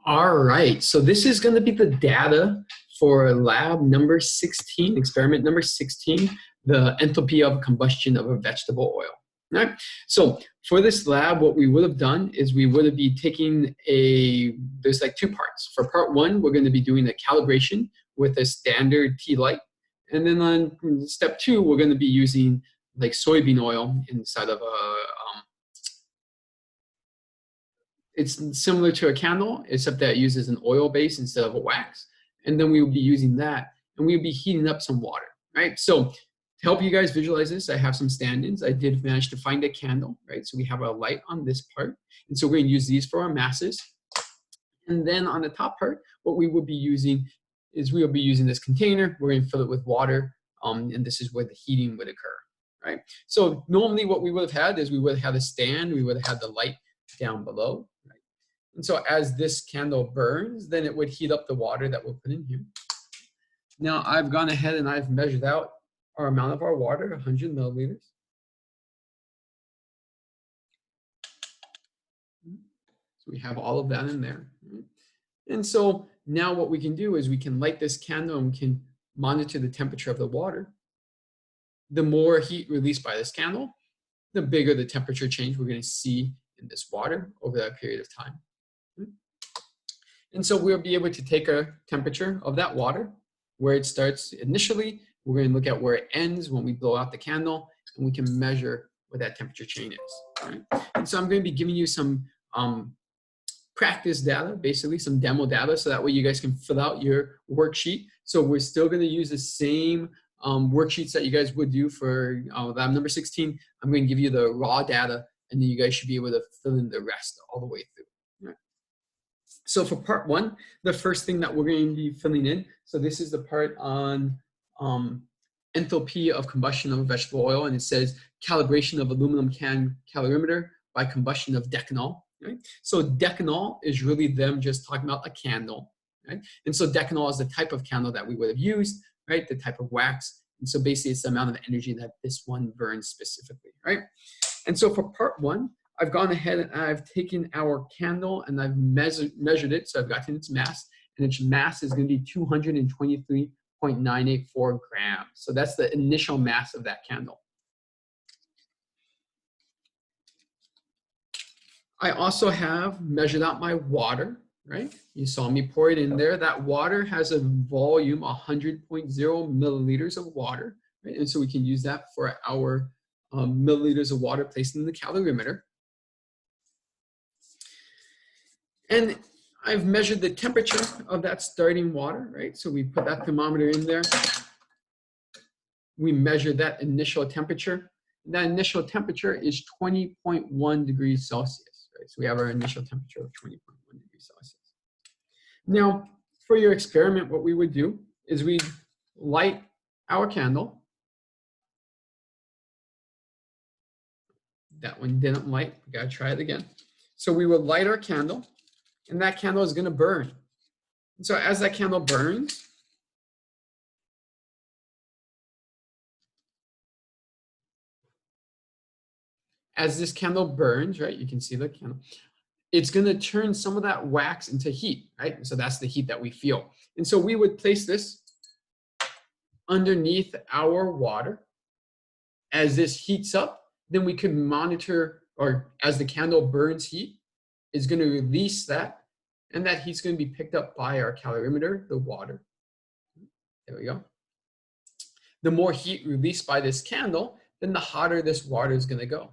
All right, so this is going to be the data for lab number 16, experiment number 16, the enthalpy of combustion of a vegetable oil. All right, so for this lab, what we would have done is we would have been taking there's like two parts. For part one, we're going to be doing a calibration with a standard tea light. And then on step two, we're going to be using like soybean oil inside of it's similar to a candle, except that it uses an oil base instead of a wax. And then we will be using that, and we will be heating up some water, right? So to help you guys visualize this, I have some stand-ins. I did manage to find a candle, right? So we have a light on this part. And so we're going to use these for our masses. And then on the top part, what we will be using is we will be using this container. We're going to fill it with water, and this is where the heating would occur, right? So normally what we would have had is we would have had a stand. We would have had the light down below, right? And so as this candle burns, then it would heat up the water that we'll put in here. Now I've gone ahead and I've measured out our amount of our water, 100 milliliters. So we have all of that in there. And so now what we can do is we can light this candle and we can monitor the temperature of the water. The more heat released by this candle, the bigger the temperature change we're going to see in this water over that period of time. And so we'll be able to take a temperature of that water, where it starts initially. We're going to look at where it ends when we blow out the candle, and we can measure what that temperature change is. Right? And so I'm going to be giving you some practice data, basically some demo data, so that way you guys can fill out your worksheet. So we're still going to use the same worksheets that you guys would do for lab number 16. I'm going to give you the raw data, and then you guys should be able to fill in the rest all the way through. Right. So for part one, the first thing that we're going to be filling in, so this is the part on enthalpy of combustion of vegetable oil, and it says calibration of aluminum can calorimeter by combustion of decanol. Right? So decanol is really them just talking about a candle. Right? And so decanol is the type of candle that we would have used, right? The type of wax. And so basically it's the amount of energy that this one burns specifically, right? And so for part one, I've gone ahead and I've taken our candle and I've measured it. So I've gotten its mass, and its mass is going to be 223.984 grams. So that's the initial mass of that candle. I also have measured out my water, right? You saw me pour it in there. That water has a volume, 100.0 milliliters of water, right? And so we can use that for our milliliters of water placed in the calorimeter. And I've measured the temperature of that starting water, right? So we put that thermometer in there. We measure that initial temperature. That initial temperature is 20.1 degrees Celsius, right? So we have our initial temperature of 20.1 degrees Celsius. Now, for your experiment, what we would do is we'd light our candle. That one didn't light. We gotta try it again. So we would light our candle, and that candle is gonna burn. And so as that candle burns, as this candle burns, right, you can see the candle, it's going to turn some of that wax into heat, right? So that's the heat that we feel. And so we would place this underneath our water. As this heats up, then we could monitor, or as the candle burns heat, it's going to release that, and that heat's going to be picked up by our calorimeter, the water. There we go. The more heat released by this candle, then the hotter this water is going to go.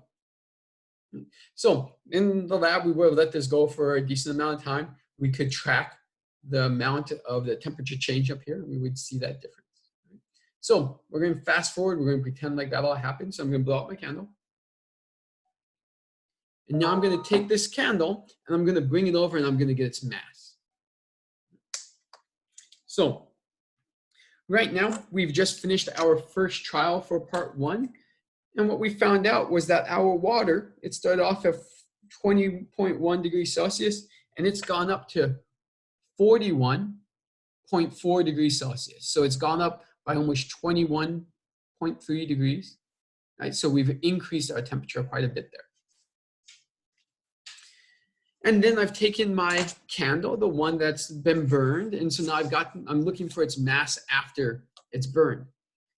So in the lab, we would let this go for a decent amount of time. We could track the amount of the temperature change up here. We would see that difference. So we're going to fast forward. We're going to pretend like that all happened. So I'm going to blow out my candle. And now I'm going to take this candle and I'm going to bring it over and I'm going to get its mass. So right now, we've just finished our first trial for part one. And what we found out was that our water, it started off at 20.1 degrees Celsius, and it's gone up to 41.4 degrees Celsius. So it's gone up by almost 21.3 degrees, right? So we've increased our temperature quite a bit there. And then I've taken my candle, the one that's been burned, and so now I'm looking for its mass after it's burned.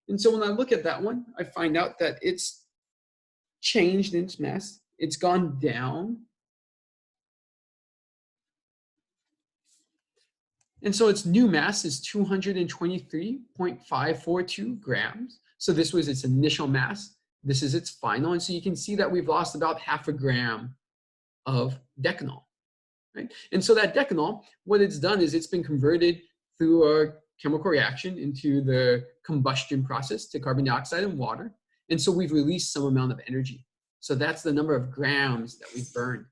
And so when I look at that one, I find out that it's changed in its mass. It's gone down. And so its new mass is 223.542 grams. So this was its initial mass. This is its final. And so you can see that we've lost about half a gram of decanol. Right? And so that decanol, what it's done is it's been converted through a chemical reaction into the combustion process to carbon dioxide and water. And so we've released some amount of energy. So that's the number of grams that we've burned.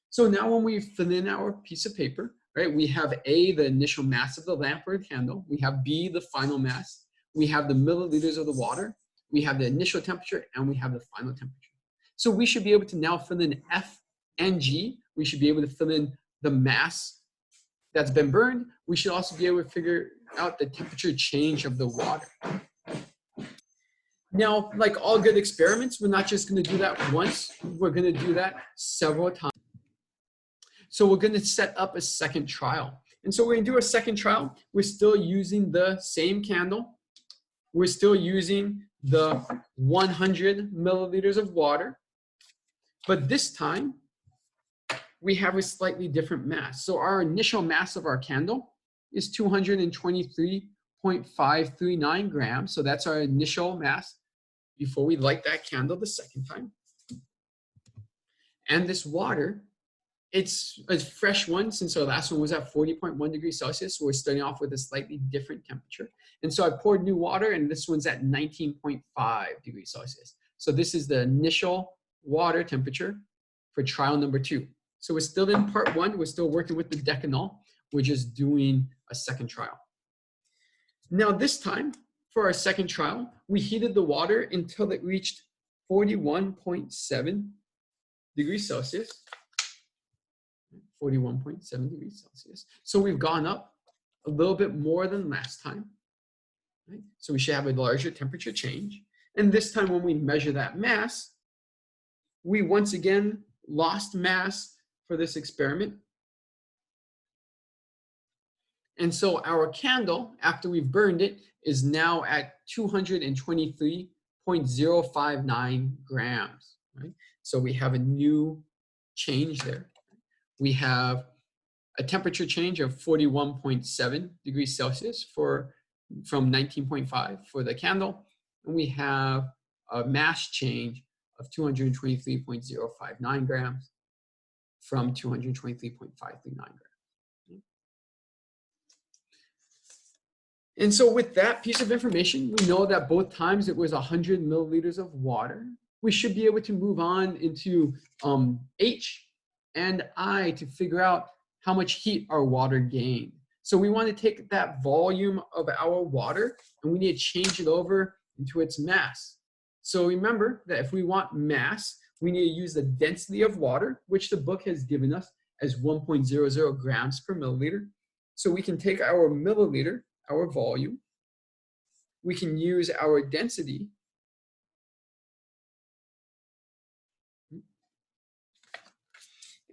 So now when we fill in our piece of paper, right, we have A, the initial mass of the lamp or candle. We have B, the final mass. We have the milliliters of the water. We have the initial temperature, and we have the final temperature. So we should be able to now fill in F and G. We should be able to fill in the mass that's been burned. We should also be able to figure out the temperature change of the water. Now, like all good experiments, we're not just going to do that once. We're going to do that several times. So we're going to set up a second trial. And so we're going to do a second trial. We're still using the same candle. We're still using the 100 milliliters of water. But this time, we have a slightly different mass. So our initial mass of our candle is 223.539 grams. So that's our initial mass before we light that candle the second time. And this water, it's a fresh one since our last one was at 40.1 degrees Celsius. So we're starting off with a slightly different temperature. And so I poured new water, and this one's at 19.5 degrees Celsius. So this is the initial water temperature for trial number 2. So we're still in part 1. We're still working with the decanol. We're just doing a second trial. Now this time, for our second trial, we heated the water until it reached 41.7 degrees Celsius. 41.7 degrees Celsius. So we've gone up a little bit more than last time. Right? So we should have a larger temperature change. And this time when we measure that mass, we once again lost mass for this experiment. And so our candle, after we've burned it, is now at 223.059 grams. Right? So we have a new change there. We have a temperature change of 41.7 degrees Celsius from 19.5 for the candle. And we have a mass change of 223.059 grams from 223.539 grams. And so with that piece of information, we know that both times it was 100 milliliters of water. We should be able to move on into H and I to figure out how much heat our water gained. So we want to take that volume of our water and we need to change it over into its mass. So remember that if we want mass, we need to use the density of water, which the book has given us as 1.00 grams per milliliter. So we can take our milliliter, our volume, we can use our density,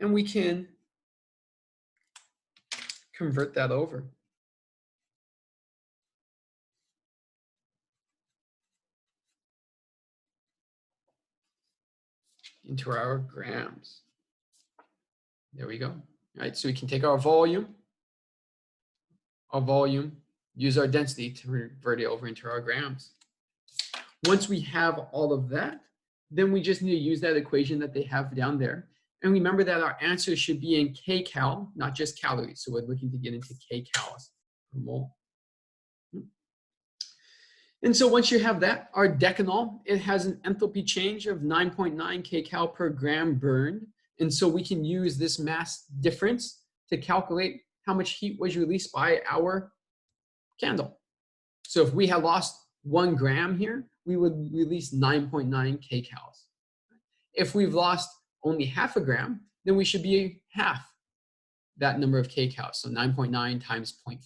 and we can convert that over. Into our grams. There we go. All right, so we can take our volume, use our density to convert it over into our grams. Once we have all of that, then we just need to use that equation that they have down there. And remember that our answer should be in kcal, not just calories. So we're looking to get into kcals per mole. And so once you have that, our decanol, it has an enthalpy change of 9.9 kcal per gram burned. And so we can use this mass difference to calculate how much heat was released by our candle. So if we had lost 1 gram here, we would release 9.9 kcals. If we've lost only half a gram, then we should be half that number of kcals. So 9.9 times 0.5,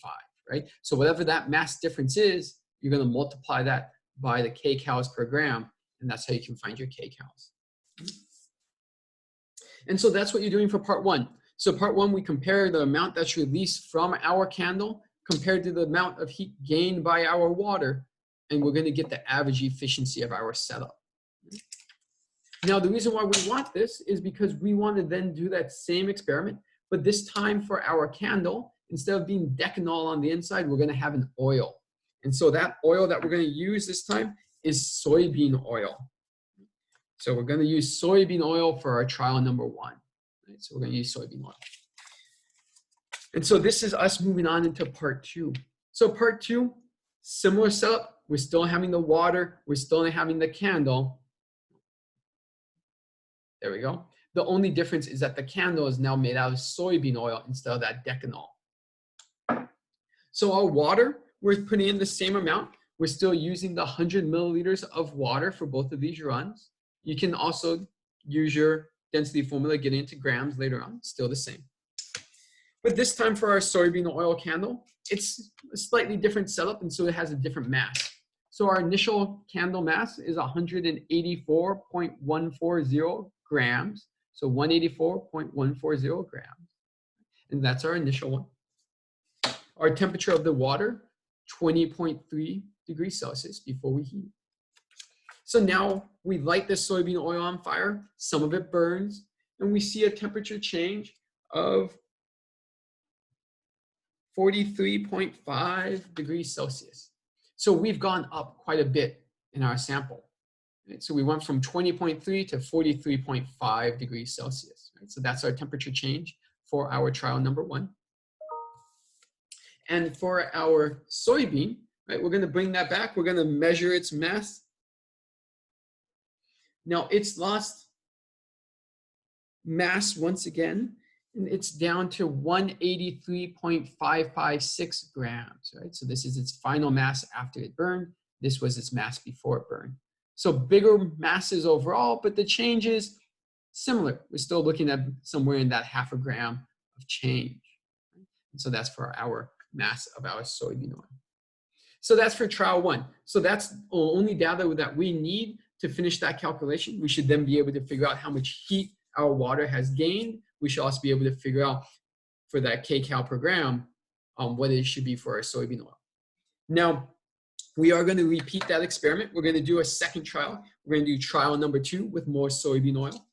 right? So whatever that mass difference is, you're going to multiply that by the kcals per gram, and that's how you can find your kcals. And so that's what you're doing for part 1. So part one, we compare the amount that's released from our candle compared to the amount of heat gained by our water, and we're going to get the average efficiency of our setup. Now, the reason why we want this is because we want to then do that same experiment, but this time for our candle, instead of being decanol on the inside, we're going to have an oil. And so that oil that we're going to use this time is soybean oil. So we're going to use soybean oil for our trial number one. Right? So we're going to use soybean oil. And so this is us moving on into part two. So part two, similar setup. We're still having the water. We're still having the candle. There we go. The only difference is that the candle is now made out of soybean oil instead of that decanol. So our water, we're putting in the same amount. We're still using the 100 milliliters of water for both of these runs. You can also use your density formula, getting into grams later on, still the same. But this time for our soybean oil candle, it's a slightly different setup, and so it has a different mass. So our initial candle mass is 184.140 grams. So 184.140 grams. And that's our initial one. Our temperature of the water, 20.3 degrees Celsius before we heat. So now we light this soybean oil on fire. Some of it burns, and we see a temperature change of 43.5 degrees Celsius. So we've gone up quite a bit in our sample. Right? So we went from 20.3 to 43.5 degrees Celsius. Right? So that's our temperature change for our trial number one. And for our soybean, right, we're going to bring that back. We're going to measure its mass. Now it's lost mass once again, and it's down to 183.556 grams, right? So this is its final mass after it burned. This was its mass before it burned. So bigger masses overall, but the change is similar. We're still looking at somewhere in that half a gram of change. Right? And so that's for our mass of our soybean oil. So that's for trial one. So that's the only data that we need to finish that calculation. We should then be able to figure out how much heat our water has gained. We should also be able to figure out for that kcal per gram what it should be for our soybean oil. Now, we are going to repeat that experiment. We're going to do a second trial. We're going to do trial number two with more soybean oil.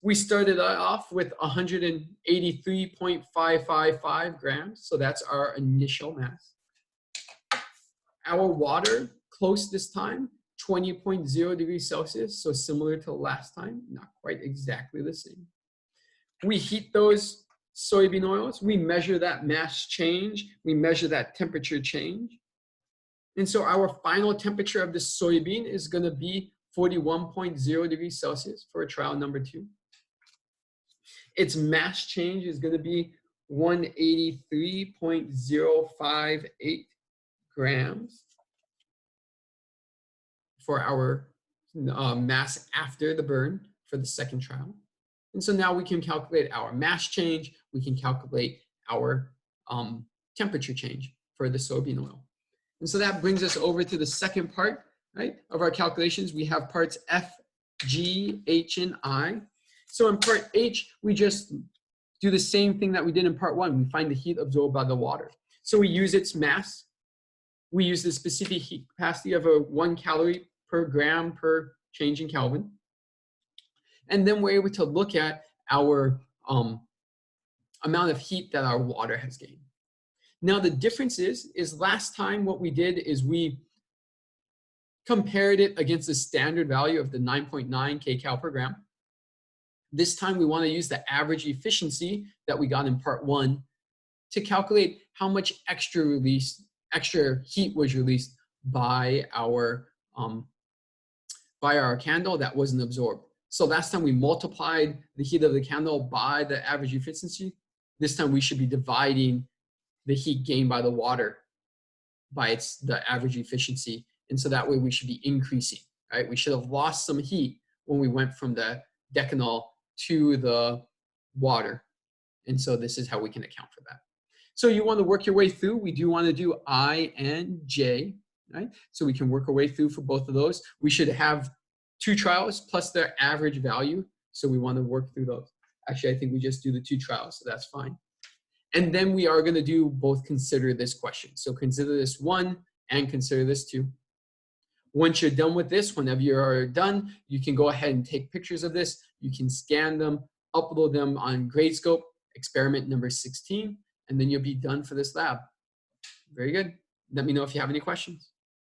We started off with 183.555 grams. So that's our initial mass. Our water, close this time, 20.0 degrees Celsius. So similar to last time, not quite exactly the same. We heat those soybean oils. We measure that mass change. We measure that temperature change. And so our final temperature of the soybean is going to be 41.0 degrees Celsius for trial number two. Its mass change is going to be 183.058 grams for our mass after the burn for the second trial. And so now we can calculate our mass change. We can calculate our temperature change for the soybean oil. And so that brings us over to the second part, right, of our calculations. We have parts F, G, H, and I. So in part H, we just do the same thing that we did in part one. We find the heat absorbed by the water. So we use its mass. We use the specific heat capacity of 1 calorie per gram per change in Kelvin. And then we're able to look at our amount of heat that our water has gained. Now the difference is last time what we did is we compared it against the standard value of the 9.9 kcal per gram. This time we want to use the average efficiency that we got in part one to calculate how much extra heat was released by our candle that wasn't absorbed. So last time we multiplied the heat of the candle by the average efficiency. This time we should be dividing the heat gained by the water by the average efficiency. And so that way we should be increasing, right? We should have lost some heat when we went from the decanol to the water. And so this is how we can account for that. So you want to work your way through. We do want to do I and J, right? So we can work our way through for both of those. We should have 2 trials plus their average value. So we want to work through those. Actually, I think we just do the 2 trials, so that's fine. And then we are going to do both consider this question. So consider this 1 and consider this 2. Once you're done with this, whenever you're done, you can go ahead and take pictures of this. You can scan them, upload them on Gradescope, experiment number 16, and then you'll be done for this lab. Very good. Let me know if you have any questions.